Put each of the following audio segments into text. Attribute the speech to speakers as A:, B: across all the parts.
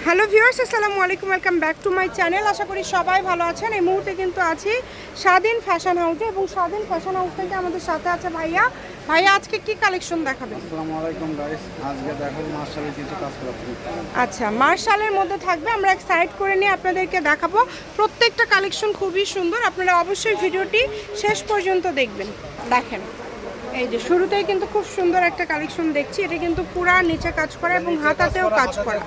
A: Hello viewers, আসসালামু আলাইকুম, welcome back to my channel. আশা করি সবাই ভালো আছেন। এই মুহূর্তে কিন্তু আছি স্বাধীন ফ্যাশন হাউসে এবং স্বাধীন ফ্যাশন হাউস থেকে আমাদের সাথে আছে ভাইয়া। ভাইয়া আজকে কি কালেকশন দেখাবেন?
B: আসসালামু আলাইকুম গাইস, আজকে দেখো মার্শালের কিছু কাজ করেছি।
A: আচ্ছা, মার্শালের মধ্যে থাকবে, আমরা এক সাইড করে নিয়ে আপনাদেরকে দেখাবো। প্রত্যেকটা কালেকশন খুবই সুন্দর, আপনারা অবশ্যই ভিডিওটি শেষ পর্যন্ত দেখবেন। দেখেন, এই যে শুরুতেই কিন্তু খুব সুন্দর একটা কালেকশন দেখছি। এটা কিন্তু পুরা নিচে কাজ করা এবং হাতাতেও কাজ করা,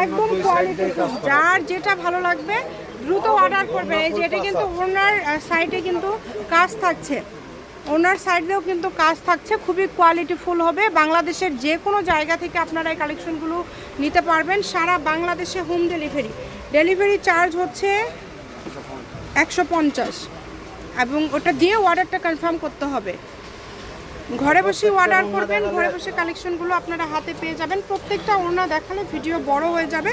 A: একদম কোয়ালিটি। যার যেটা ভালো লাগবে দ্রুত অর্ডার করবেন। এই যে এটা কিন্তু ওনার সাইডে কিন্তু কাজ থাকছে, ওনার সাইডেও কিন্তু কাজ থাকছে, খুবই কোয়ালিটিফুল হবে। বাংলাদেশের যে কোনো জায়গা থেকে আপনারা এই কালেকশনগুলো নিতে পারবেন। সারা বাংলাদেশে হোম ডেলিভারি চার্জ হচ্ছে 150 এবং ওটা দিয়ে অর্ডারটা কনফার্ম করতে হবে। ঘরে বসে অর্ডার করবেন, ঘরে বসে কালেকশনগুলো আপনারা হাতে পেয়ে যাবেন। প্রত্যেকটা ওড়না দেখালে ভিডিও বড় হয়ে যাবে।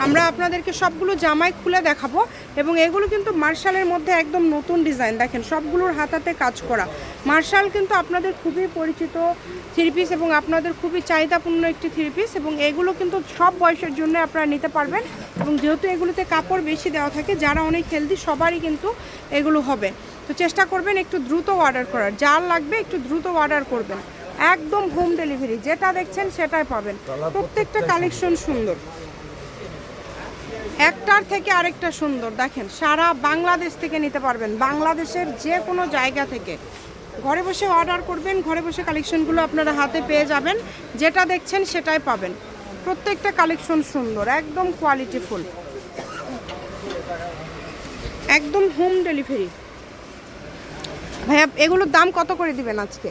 A: আমরা আপনাদেরকে সবগুলো জামাই খুলে দেখাবো এবং এগুলো কিন্তু মার্শালের মধ্যে একদম নতুন ডিজাইন। দেখেন, সবগুলোর হাতাতে কাজ করা। মার্শাল কিন্তু আপনাদের খুবই পরিচিত থ্রি পিস এবং আপনাদের খুবই চাহিদাপূর্ণ একটি থ্রি পিস, এবং এগুলো কিন্তু সব বয়সের জন্য আপনারা নিতে পারবেন। এবং যেহেতু এগুলোতে কাপড় বেশি দেওয়া থাকে, যারা অনেক হেলদি সবারই কিন্তু এগুলো হবে। তো চেষ্টা করবেন একটু দ্রুত অর্ডার করার, যার লাগবে একটু দ্রুত অর্ডার করবেন। একদম হোম ডেলিভারি, যেটা দেখছেন সেটাই পাবেন। প্রত্যেকটা কালেকশন সুন্দর, একটার থেকে আরেকটা সুন্দর। দেখেন, সারা বাংলাদেশ থেকে নিতে পারবেন, বাংলাদেশের যে কোনো জায়গা থেকে। ঘরে বসে অর্ডার করবেন, ঘরে বসে কালেকশনগুলো আপনারা হাতে পেয়ে যাবেন। যেটা দেখছেন সেটাই পাবেন। প্রত্যেকটা কালেকশন সুন্দর, একদম কোয়ালিটিফুল, একদম হোম ডেলিভারি। ভাইয়া, এগুলোর দাম কত করে দিবেন আজকে?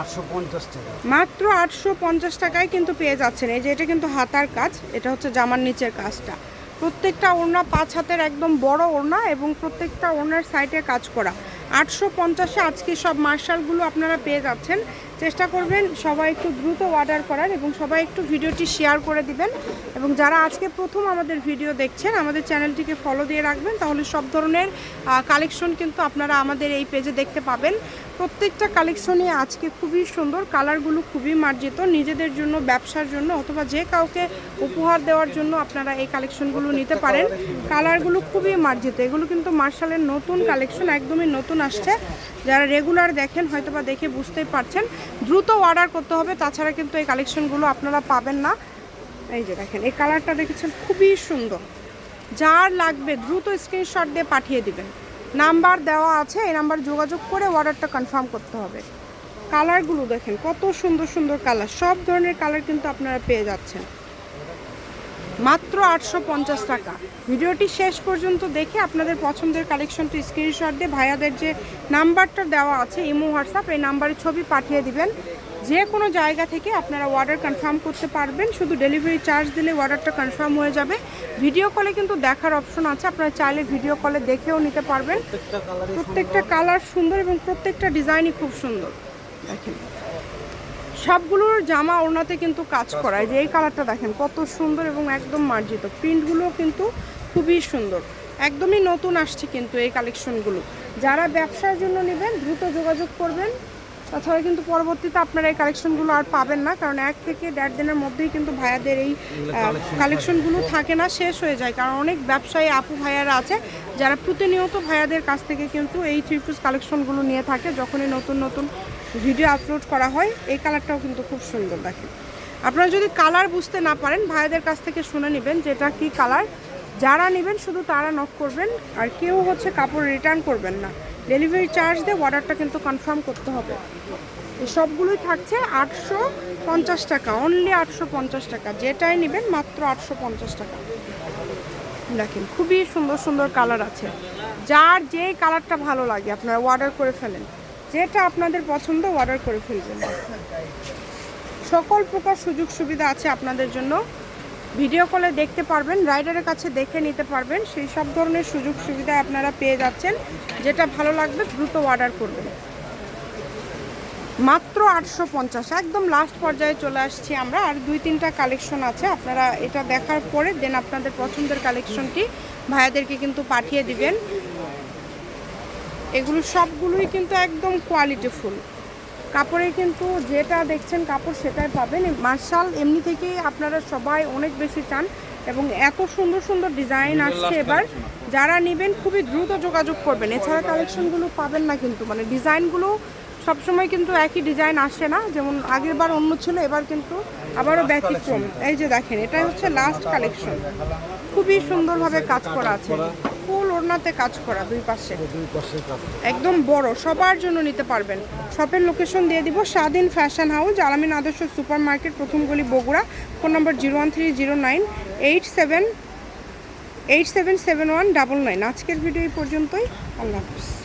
B: 850 টাকা,
A: মাত্র 850 টাকায় কিন্তু পেয়ে যাচ্ছেন। এই যে এটা কিন্তু হাতার কাজ, এটা হচ্ছে জামার নিচের কাজটা। প্রত্যেকটা ওড়না 5 হাতের একদম বড় ওড়না এবং প্রত্যেকটা ওড়নার সাইডে কাজ করা। 850-এ আজকে সব মার্শালগুলো আপনারা পেয়ে যাচ্ছেন। চেষ্টা করবেন সবাই একটু দ্রুত অর্ডার করার এবং সবাই একটু ভিডিওটি শেয়ার করে দিবেন। এবং যারা আজকে প্রথম আমাদের ভিডিও দেখছেন, আমাদের চ্যানেলটিকে ফলো দিয়ে রাখবেন, তাহলে সব ধরনের কালেকশন কিন্তু আপনারা আমাদের এই পেজে দেখতে পাবেন। প্রত্যেকটা কালেকশনই আজকে খুবই সুন্দর, কালারগুলো খুবই মার্জিত। নিজেদের জন্য, ব্যবসার জন্য অথবা যে কাউকে উপহার দেওয়ার জন্য আপনারা এই কালেকশনগুলো নিতে পারেন। কালারগুলো খুবই মার্জিত। এগুলো কিন্তু মার্শালের নতুন কালেকশন, একদমই নতুন আসছে। যারা রেগুলার দেখেন হয়তোবা দেখে বুঝতেই পারছেন, দ্রুত অর্ডার করতে হবে, তাছাড়া কিন্তু এই কালেকশনগুলো আপনারা পাবেন না। এই যে দেখেন, এই কালারটা দেখেছেন, খুবই সুন্দর। যার লাগবে দ্রুত স্ক্রিনশট দিয়ে পাঠিয়ে দিবেন। নাম্বার দেওয়া আছে, এই নাম্বার যোগাযোগ করে অর্ডারটা কনফার্ম করতে হবে। কালারগুলো দেখেন, কত সুন্দর সুন্দর কালার। সব ধরনের কালার কিন্তু আপনারা পেয়ে যাচ্ছেন মাত্র 850 টাকা। ভিডিওটি শেষ পর্যন্ত দেখে আপনাদের পছন্দের কালেকশনটি স্ক্রিনশট দিয়ে ভাইয়াদের যে নাম্বারটা দেওয়া আছে, ইমো, হোয়াটসঅ্যাপ, এই নাম্বারে ছবি পাঠিয়ে দিবেন। যে কোনো জায়গা থেকে আপনারা অর্ডার কনফার্ম করতে পারবেন। শুধু ডেলিভারি চার্জ দিলে অর্ডারটা কনফার্ম হয়ে যাবে। ভিডিও কলে কিন্তু দেখার অপশন আছে, আপনারা চাইলে ভিডিও কলে দেখেও নিতে পারবেন। প্রত্যেকটা কালার সুন্দর এবং প্রত্যেকটা ডিজাইনই খুব সুন্দর। দেখেন, সবগুলোর জামা ওড়নাতে কিন্তু কাজ করা। যে এই কালারটা দেখেন কত সুন্দর এবং একদম মার্জিত। প্রিন্টগুলো কিন্তু খুবই সুন্দর, একদমই নতুন আসছে কিন্তু এই কালেকশনগুলো। যারা ব্যবসার জন্য নেবেন দ্রুত যোগাযোগ করবেন, তাছাড়া কিন্তু পরবর্তীতে আপনারা এই কালেকশনগুলো আর পাবেন না, কারণ 1 থেকে 1.5 দিনের মধ্যেই কিন্তু ভাইয়াদের এই কালেকশনগুলো থাকে না, শেষ হয়ে যায়। কারণ অনেক ব্যবসায়ী আপু ভাইয়ারা আছে যারা প্রতিনিয়ত ভাইয়াদের কাছ থেকে কিন্তু এই থ্রি পিস কালেকশনগুলো নিয়ে থাকে। যখনই নতুন নতুন ভিডিও আপলোড করা হয়, এই কালারটাও কিন্তু খুব সুন্দর। দেখেন, আপনারা যদি কালার বুঝতে না পারেন ভাইয়াদের কাছ থেকে শুনে নেবেন যেটা কি কালার। যারা নেবেন শুধু তারা নক করবেন, আর কেউ হচ্ছে কাপড় রিটার্ন করবেন না। ডেলিভারি চার্জ দিয়ে অর্ডারটা কিন্তু কনফার্ম করতে হবে। এই সবগুলোই থাকছে 850 টাকা, অনলি 850 টাকা। যেটাই নেবেন মাত্র 850 টাকা। দেখেন, খুবই সুন্দর সুন্দর কালার আছে। যার যে কালারটা ভালো লাগে আপনারা অর্ডার করে ফেলেন, যেটা আপনাদের পছন্দ অর্ডার করে ফেলবেন। সকল প্রকার সুযোগ সুবিধা আছে আপনাদের জন্য। ভিডিও কলে দেখতে পারবেন, রাইডারের কাছে দেখে নিতে পারবেন, সেই সব ধরনের সুযোগ সুবিধা আপনারা পেয়ে যাচ্ছেন। যেটা ভালো লাগবে দ্রুত অর্ডার করবেন। মাত্র 850, একদম লাস্ট পর্যায়ে চলে আসছি আমরা। আর 2-3টা কালেকশন আছে, আপনারা এটা দেখার পরে দেন আপনাদের পছন্দের কালেকশনটি ভাইয়াদেরকে কিন্তু পাঠিয়ে দিবেন। এগুলো সবগুলোই কিন্তু একদম কোয়ালিটিফুল। কাপড়ে কিন্তু যেটা দেখছেন কাপড় সেটাই পাবেন। মার্শাল এমনি থেকেই আপনারা সবাই অনেক বেশি চান এবং এত সুন্দর সুন্দর ডিজাইন আসছে এবার। যারা নেবেন খুবই দ্রুত যোগাযোগ করবেন, এছাড়া কালেকশনগুলো পাবেন না কিন্তু, মানে ডিজাইনগুলো সবসময় কিন্তু একই ডিজাইন আসে না, যেমন আগের বার অন্য ছিল, এবার কিন্তু আবারও ব্যতিক্রম। এই যে দেখেন, এটাই হচ্ছে লাস্ট কালেকশন, খুবই সুন্দরভাবে কাজ করা আছে, ফুল ওড়নাতে কাজ করা দুই পাশে, একদম বড়, সবার জন্য নিতে পারবেন। শপের লোকেশন দিয়ে দিব, স্বাধীন ফ্যাশন হাউস, আলামিন আদর্শ সুপার মার্কেট, প্রথম গলি, বগুড়া। ফোন নম্বর 01309877199। আজকের ভিডিও এই পর্যন্তই, আল্লাহ হাফিজ।